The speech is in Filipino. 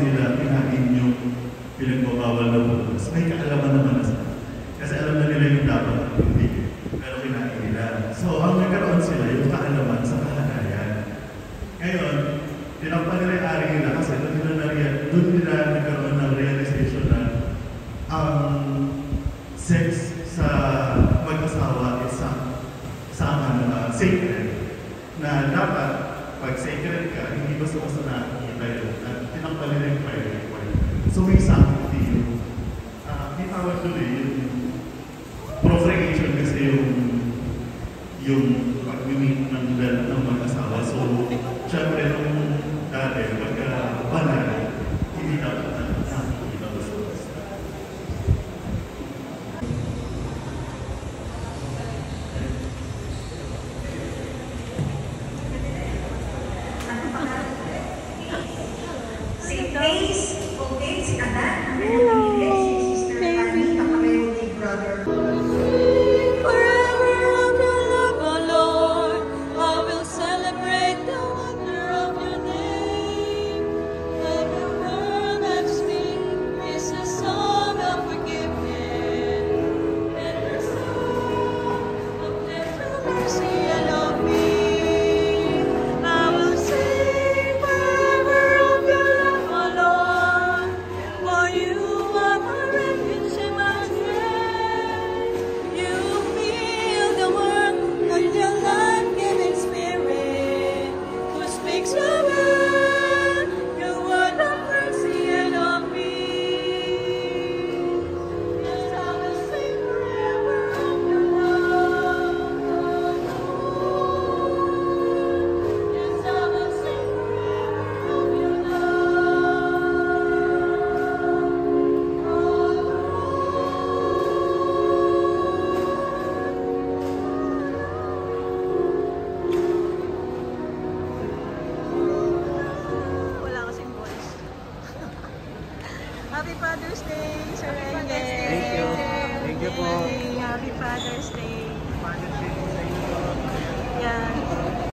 nila kinain yung pinagbabawal na bukas, may kaalaman naman na sila. Kasi alam na nila yung dapat at hindi. Pero kinain nila. So, ang nagkaroon sila yung kaalaman sa kahalayan. Ngayon, tinakpan nila yung ari nila kasi doon nila nagkaroon ng realization na ang sex sa mag-asawa is sacred. Na dapat, pag sacred ka, hindi basta-basta nakikita yun. At tinakpan nila yung private part. So, may sanctity yun. May tawag doon yung procreation kasi yung pag-meet ng mag-asawa. So, syempre, nung dati, pagka banal, hindi dapat nakikita basta-basta. Happy Father's Day, Sir Renge. Thank you. Thank you po. Happy Father's Day.